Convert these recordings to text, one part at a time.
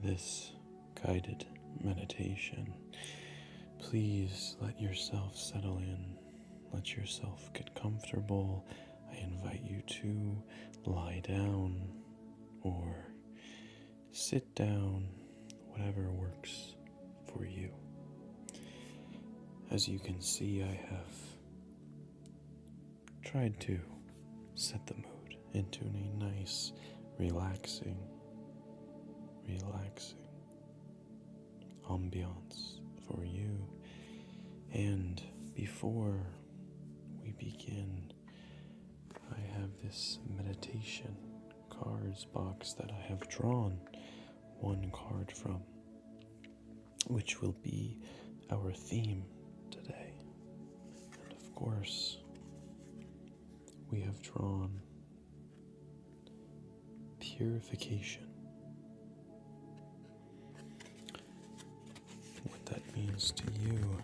this guided meditation. Please let yourself settle in. Let yourself get comfortable. I invite you to lie down or sit down, whatever works for you. As you can see, I have tried to set the mood into a nice, relaxing ambiance for you. And before we begin, I have this meditation cards box that I have drawn one card from, which will be our theme today. And of course, we have drawn purification. What that means to you,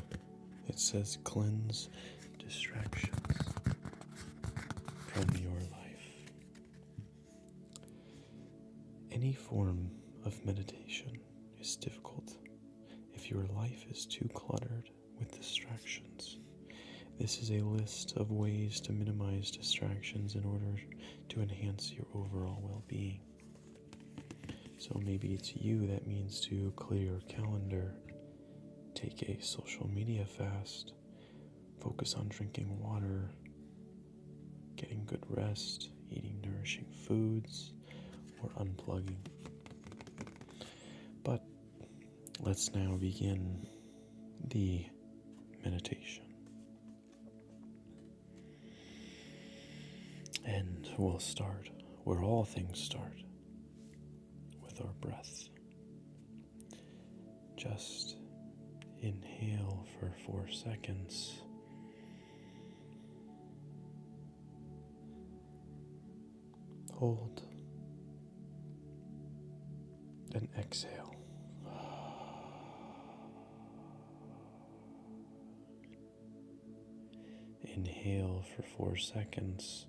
it says cleanse distractions from your life. Any form of meditation is difficult if your life is too cluttered with distractions. This is a list of ways to minimize distractions in order to enhance your overall well-being. So maybe it's you that means to clear your calendar, take a social media fast, focus on drinking water, getting good rest, eating nourishing foods, or unplugging. But let's now begin the meditation. And we'll start where all things start, with our breath. Just inhale for 4 seconds. Hold. And exhale. Inhale for 4 seconds.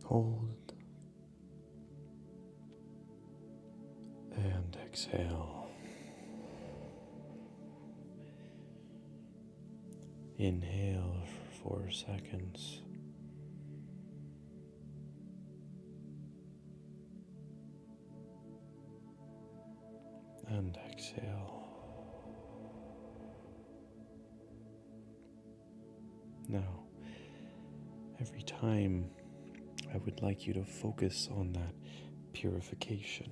Hold. And exhale. Inhale for 4 seconds. And exhale. Now, every time I would like you to focus on that purification,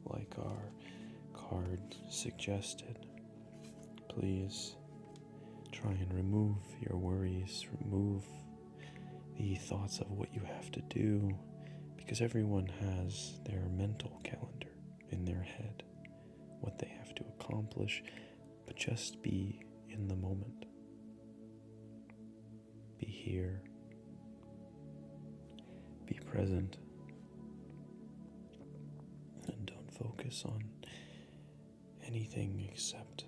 like our card suggested. Please try and remove your worries, remove the thoughts of what you have to do, because everyone has their mental calendar in their head, what they have to accomplish, but just be in the moment. Be here. Be present. And don't focus on anything except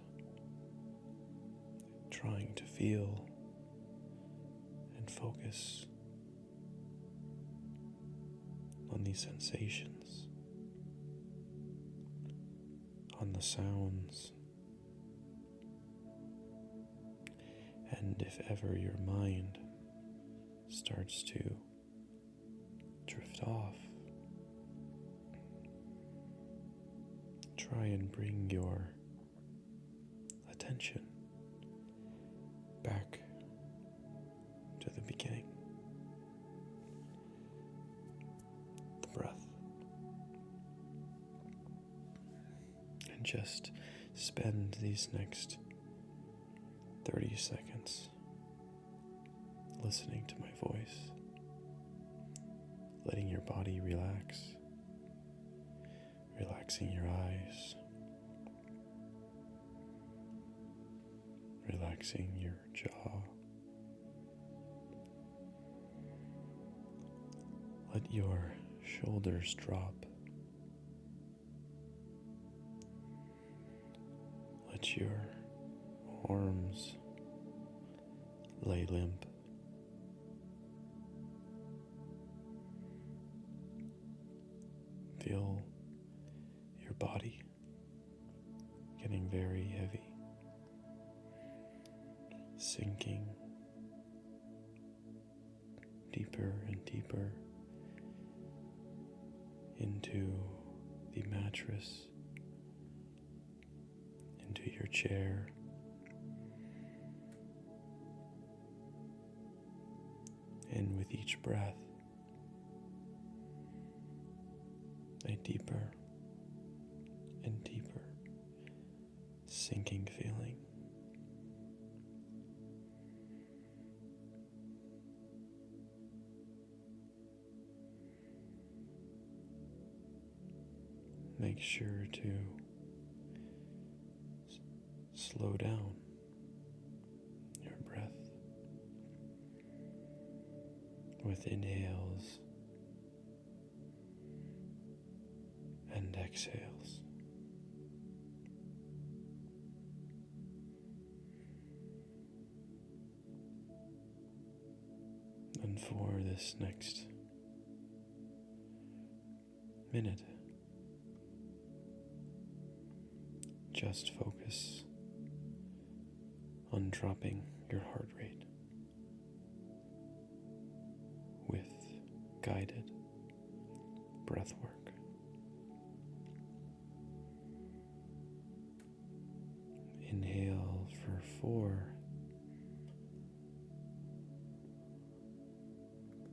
trying to feel and focus on these sensations, on the sounds, and if ever your mind starts to drift off, try and bring your attention back to the beginning, the breath, and just spend these next 30 seconds listening to my voice, letting your body relax, relaxing your eyes, relaxing your jaw. Let your shoulders drop. Let your arms lay limp. Feel your body getting very heavy, sinking deeper and deeper into the mattress, into your chair, and with each breath, a deeper and deeper sinking feeling. Make sure to slow down your breath with inhales and exhales. And for this next minute, just focus on dropping your heart rate with guided breath work. Inhale for 4.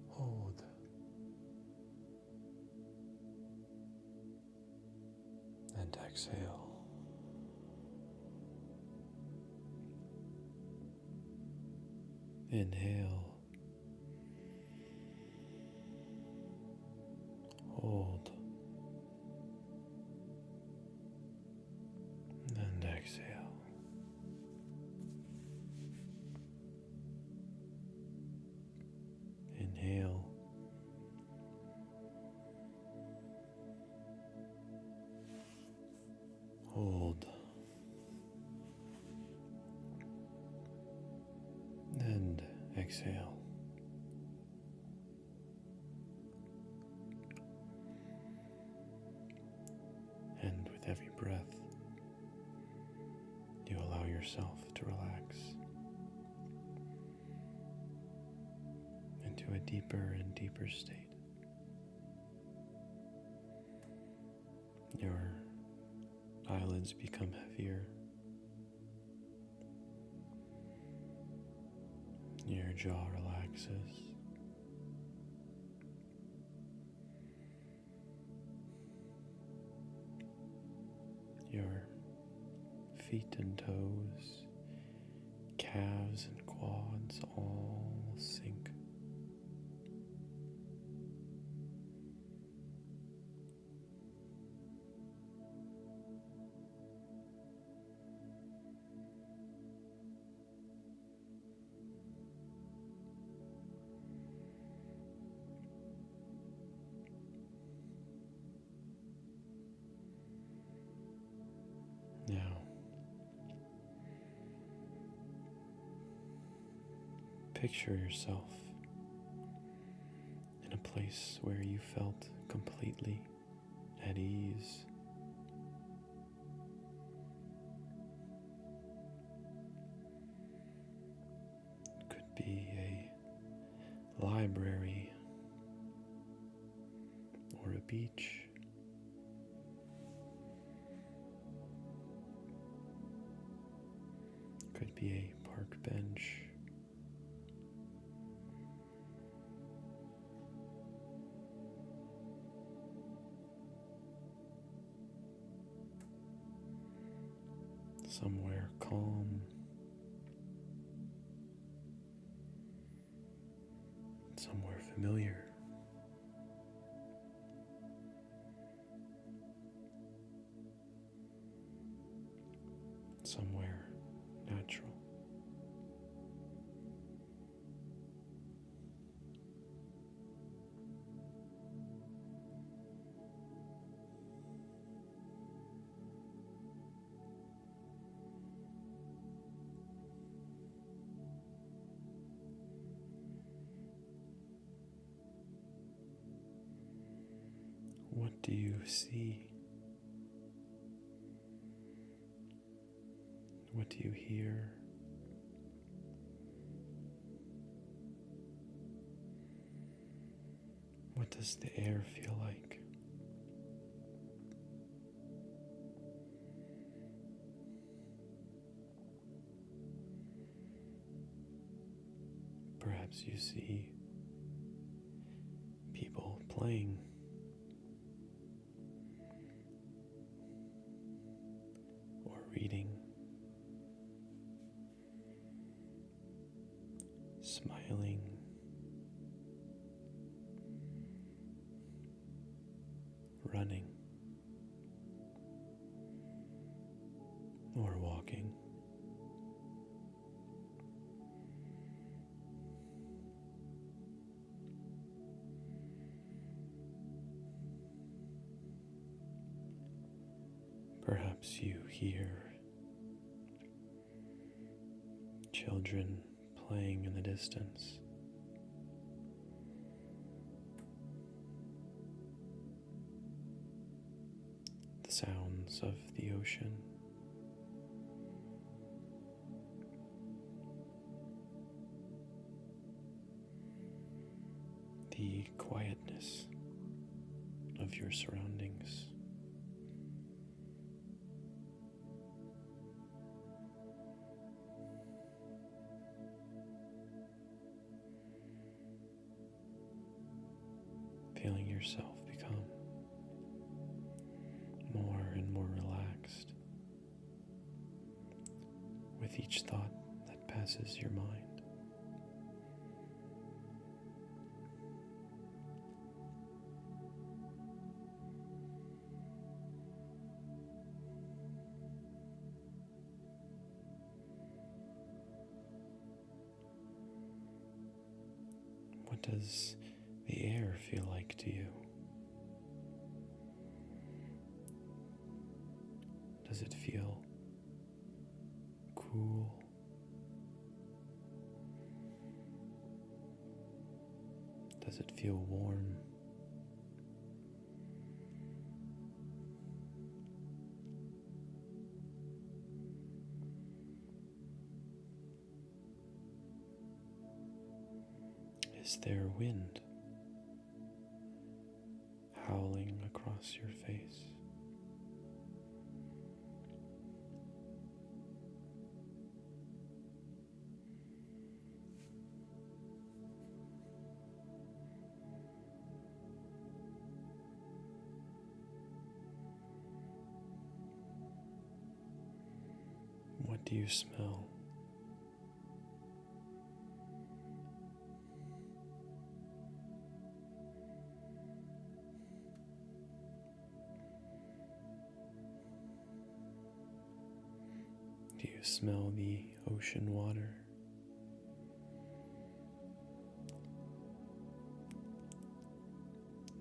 Hold. And exhale. Inhale. Hold. And exhale. Inhale. Hold. And exhale. And with every breath, you allow yourself to relax into a deeper and deeper state. Your eyelids become heavier. Your jaw relaxes. Your feet and toes, calves and quads all sink. Now, picture yourself in a place where you felt completely at ease. It could be a library or a beach. Could be a park bench. Somewhere calm. Somewhere familiar. Somewhere natural. What do you see? What do you hear? What does the air feel like? Perhaps you see people playing or reading, smiling, running, or walking. Perhaps you hear children playing in the distance. The sounds of the ocean. The quietness of your surroundings. Feeling yourself become more and more relaxed with each thought that passes your mind. What does the air feel like to you? Does it feel cool? Does it feel warm? Is there wind howling across your face? What do you smell? Do you smell the ocean water?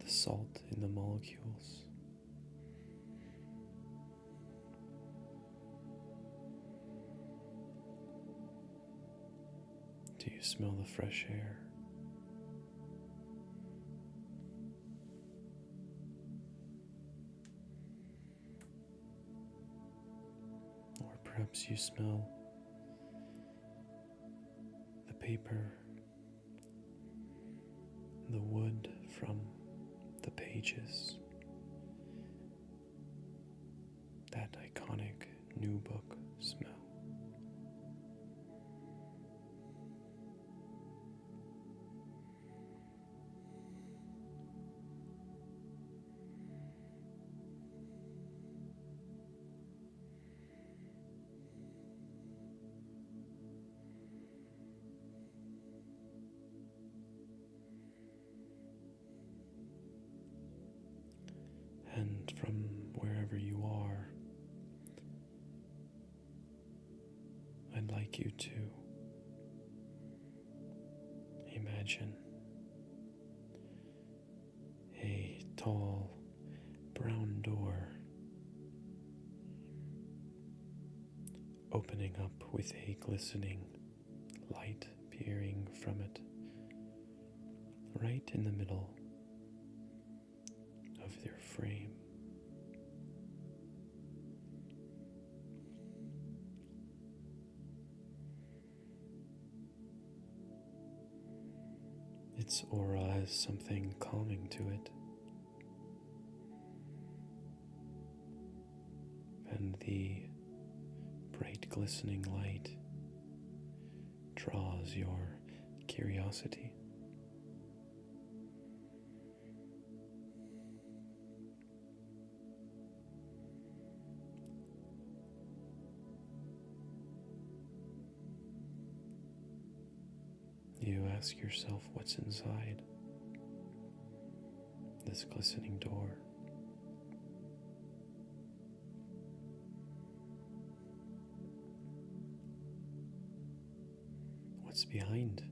The salt in the molecules? Do you smell the fresh air? Or perhaps you smell the paper, the wood from the pages, that iconic new book smell. And from wherever you are, I'd like you to imagine a tall brown door opening up with a glistening light peering from it, right in the middle of of their frame. Its aura has something calming to it, and the bright glistening light draws your curiosity. You ask yourself what's inside this glistening door. What's behind?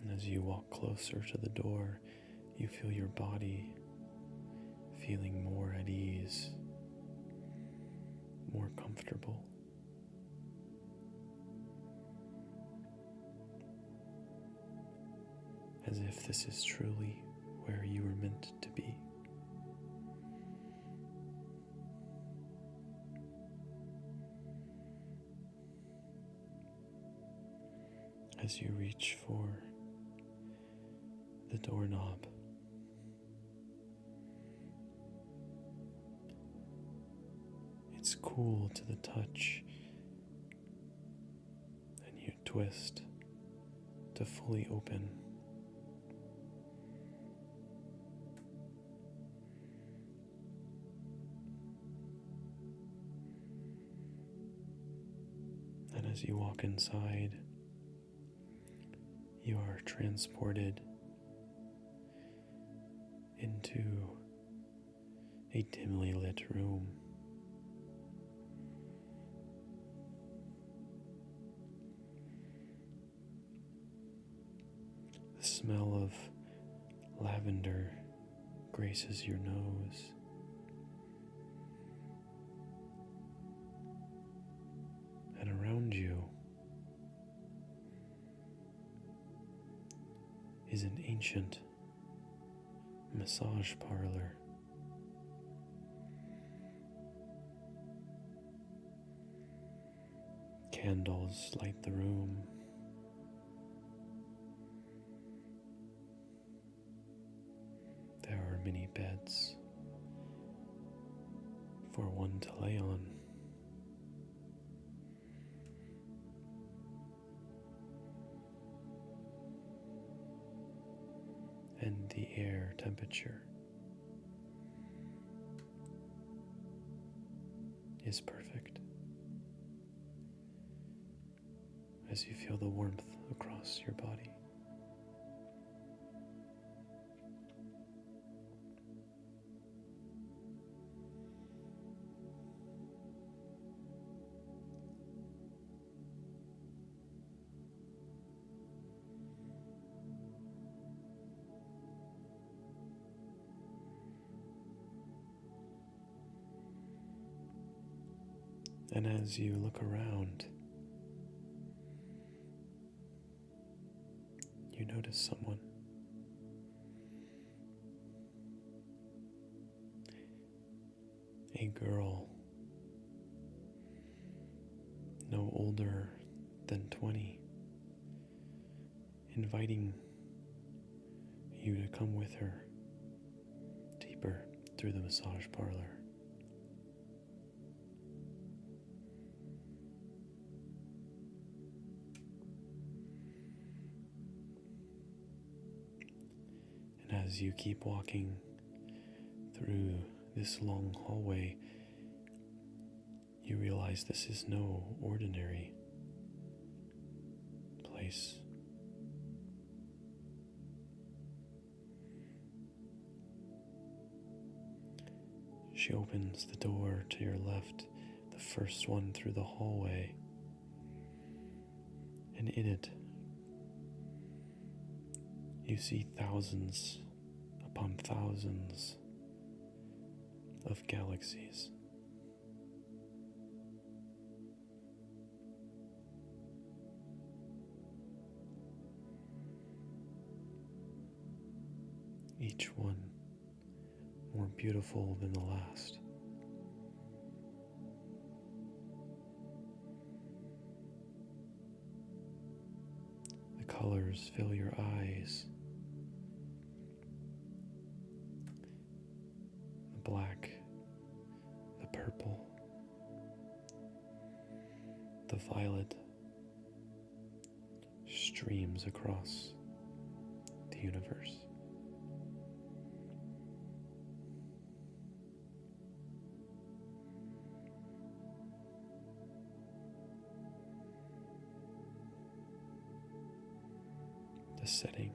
And as you walk closer to the door, you feel your body feeling more at ease, more comfortable. As if this is truly where you were meant to be. As you reach for the doorknob, it's cool to the touch, and you twist to fully open. And as you walk inside, you are transported into a dimly lit room. The smell of lavender graces your nose. And around you is an ancient massage parlor. Candles light the room. There are many beds for one to lay on. And the air temperature is perfect as you feel the warmth across your body. And as you look around, you notice someone. A girl, no older than 20, inviting you to come with her deeper through the massage parlor. As you keep walking through this long hallway, you realize this is no ordinary place. She opens the door to your left, the first one through the hallway, and in it you see thousands upon thousands of galaxies. each one more beautiful than the last. The colors fill your eyes. The black, the purple, the violet streams across the universe. The setting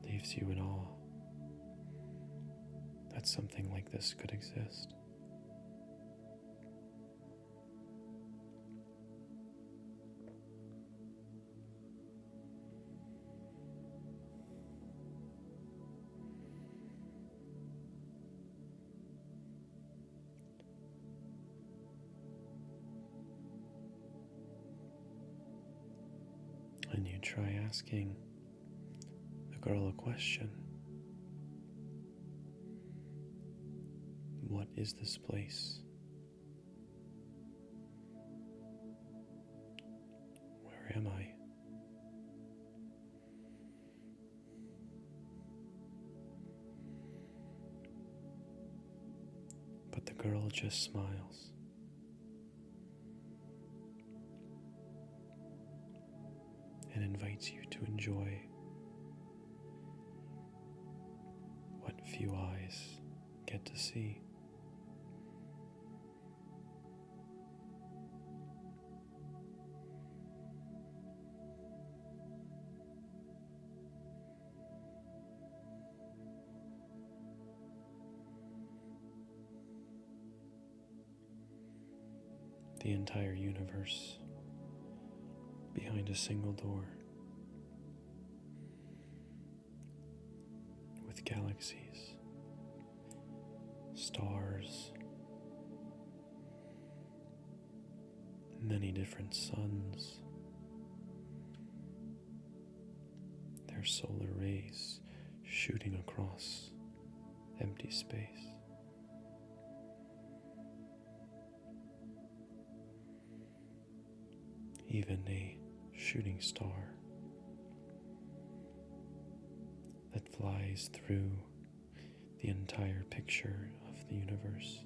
leaves you in awe that something like this could exist. And you try asking the girl a question. What is this place? Where am I? But the girl just smiles. And invites you to enjoy what few eyes get to see. The entire universe behind a single door, with galaxies, stars, many different suns, their solar rays shooting across empty space. Even a shooting star that flies through the entire picture of the universe.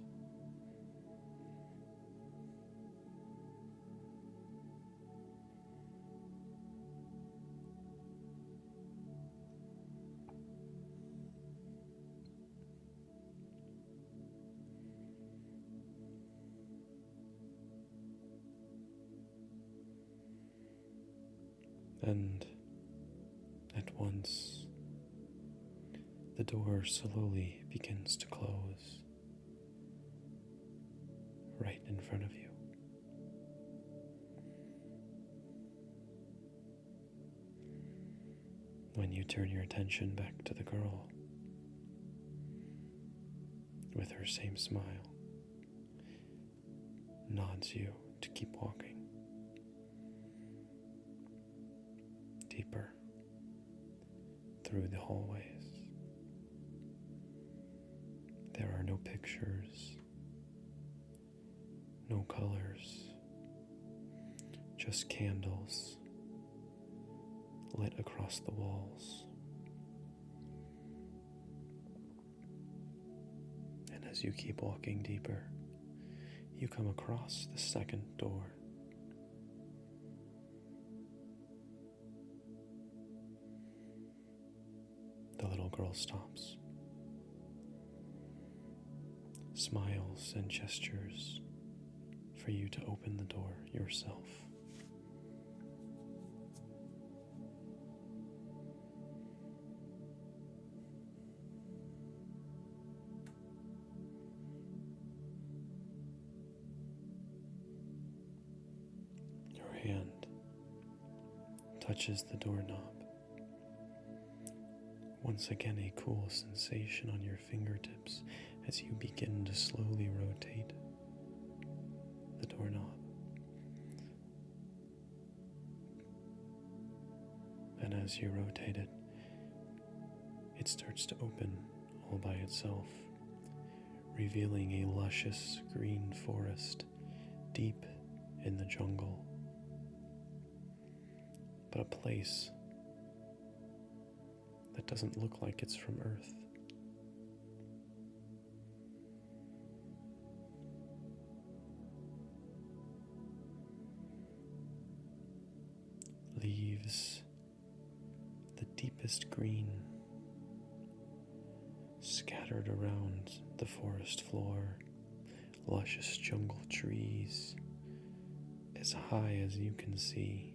And at once, the door slowly begins to close right in front of you. When you turn your attention back to the girl, with her same smile, nods you to keep walking. Deeper through the hallways. There are no pictures, no colors, just candles lit across the walls. And as you keep walking deeper, you come across the second door. The little girl stops, smiles and gestures for you to open the door yourself. Your hand touches the doorknob. Once again, a cool sensation on your fingertips as you begin to slowly rotate the doorknob. And as you rotate it, it starts to open all by itself, revealing a luscious green forest deep in the jungle, but a place that doesn't look like it's from Earth. Leaves the deepest green scattered around the forest floor, luscious jungle trees as high as you can see.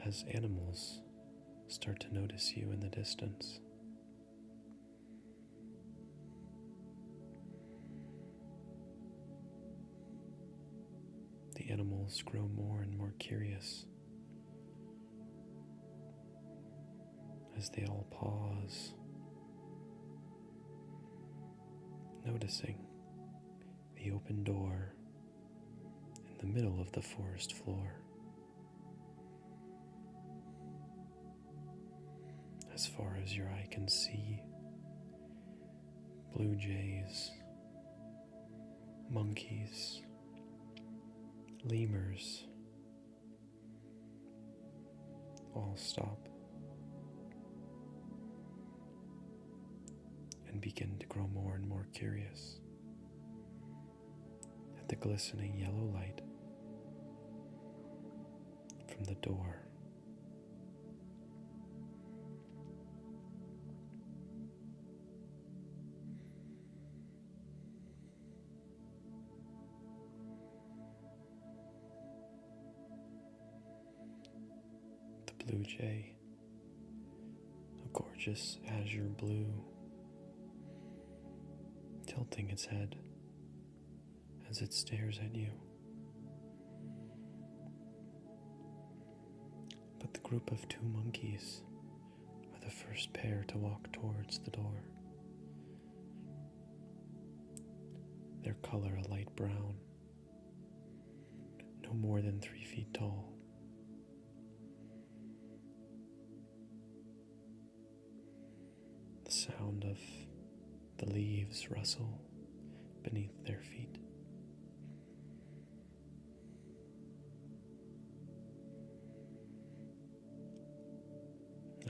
As animals start to notice you in the distance. The animals grow more and more curious as they all pause, noticing the open door in the middle of the forest floor. As far as your eye can see, blue jays, monkeys, lemurs all stop and begin to grow more and more curious at the glistening yellow light from the door. Blue jay, a gorgeous azure blue, tilting its head as it stares at you. But the group of two monkeys are the first pair to walk towards the door. Their color a light brown, no more than 3 feet tall. The sound of the leaves rustle beneath their feet.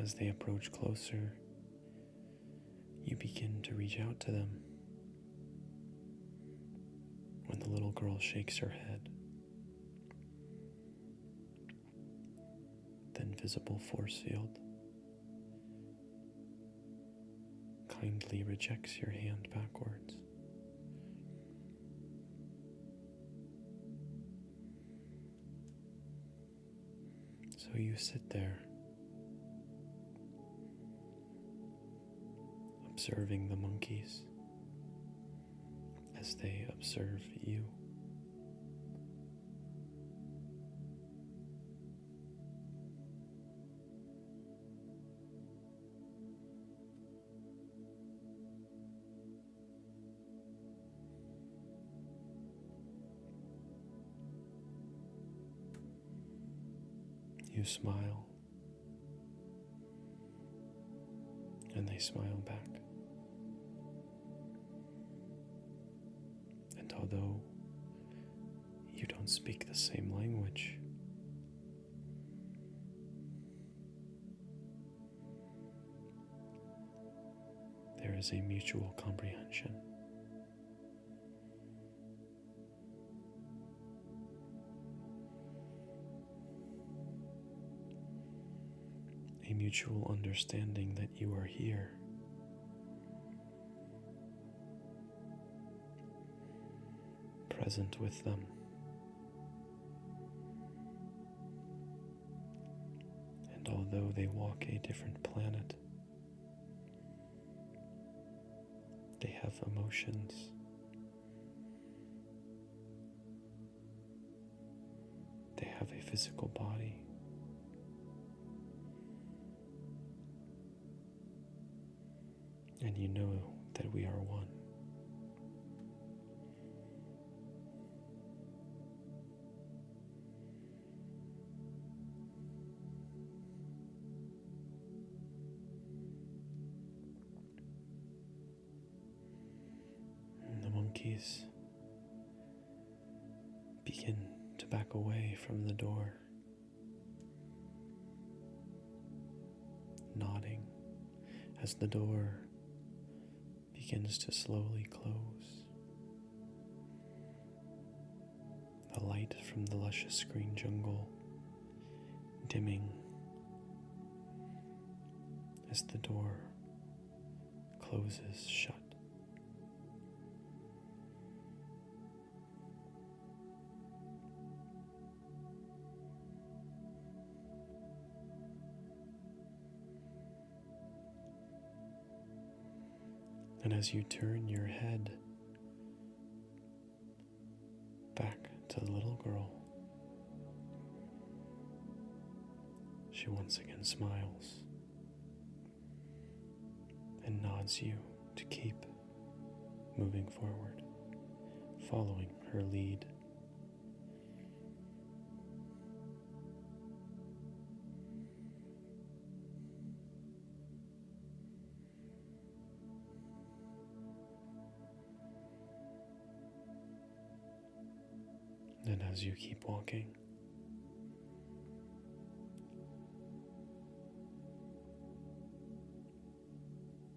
As they approach closer, you begin to reach out to them when the little girl shakes her head. The invisible force field kindly rejects your hand backwards. So you sit there, observing the monkeys as they observe you. You smile, and they smile back. And although you don't speak the same language, there is a mutual comprehension. A mutual understanding that you are here. Present with them. And although they walk a different planet, they have emotions. They have a physical body. And you know that we are one. the monkeys begin to back away from the door, nodding as the door begins to slowly close. The light from the luscious green jungle dimming as the door closes shut. And as you turn your head back to the little girl, she once again smiles and nods you to keep moving forward, following her lead. And as you keep walking,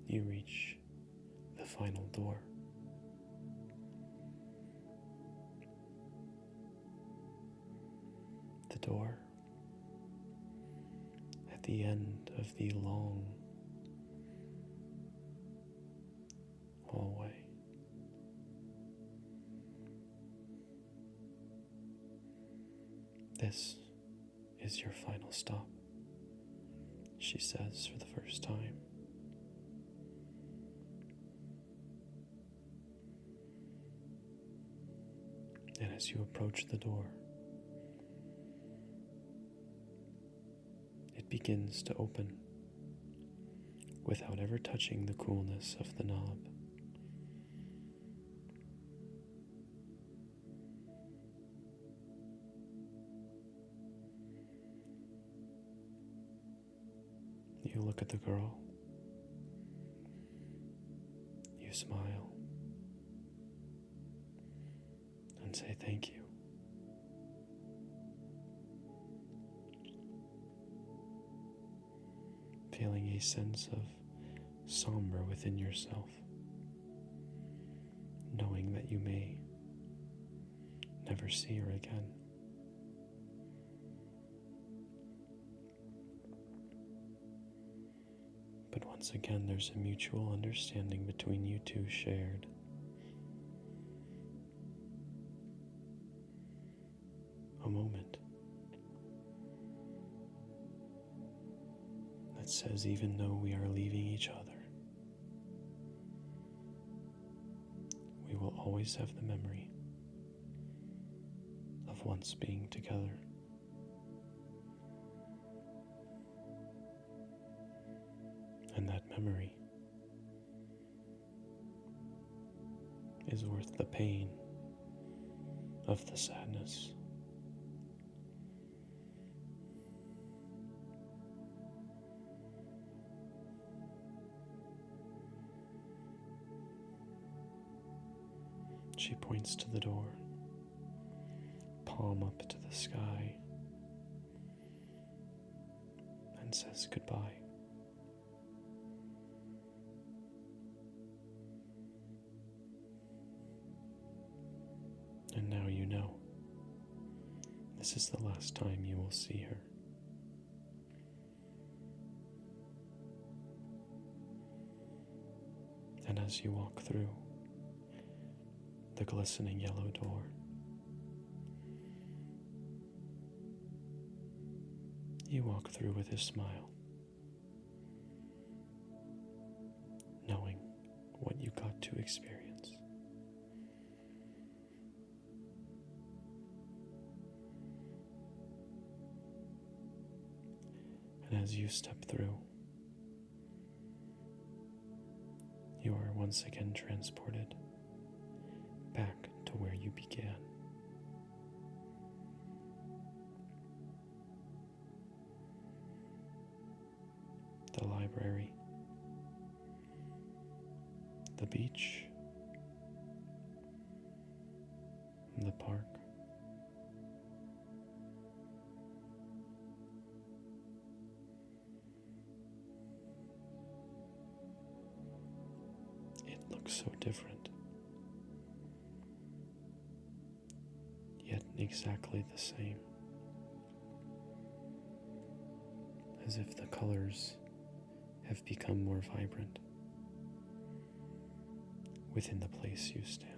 you reach the final door. The door at the end of the long hallway. This is your final stop, she says for the first time. And as you approach the door, it begins to open without ever touching the coolness of the knob. You look at the girl, you smile, and say thank you. Feeling a sense of somber within yourself, knowing that you may never see her again. But once again, there's a mutual understanding between you two shared. A moment that says, even though we are leaving each other, we will always have the memory of once being together. And that memory is worth the pain of the sadness. She points to the door, palm up to the sky, and says goodbye. And now you know, this is the last time you will see her. And as you walk through the glistening yellow door, you walk through with a smile, knowing what you got to experience. And as you step through, you are once again transported back to where you began. The library, the beach, from the park. It looks so different, yet exactly the same, as if the colors have become more vibrant within the place you stand.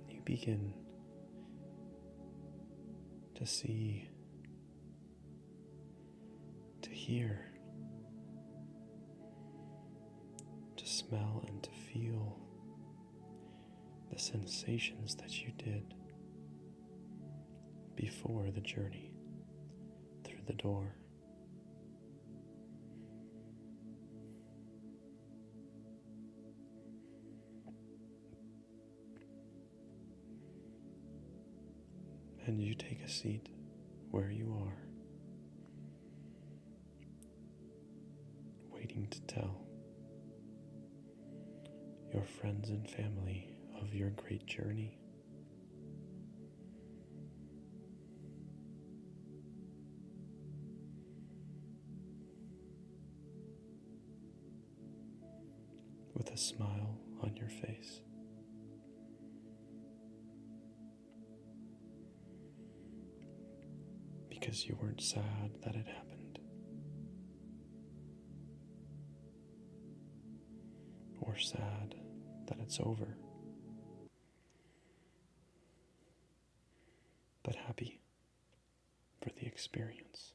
You begin to see, to hear, to smell, and to feel the sensations that you did before the journey through the door. And you take a seat where you are, waiting to tell your friends and family of your great journey. With a smile on your face. Because you weren't sad that it happened, or sad that it's over, but happy for the experience.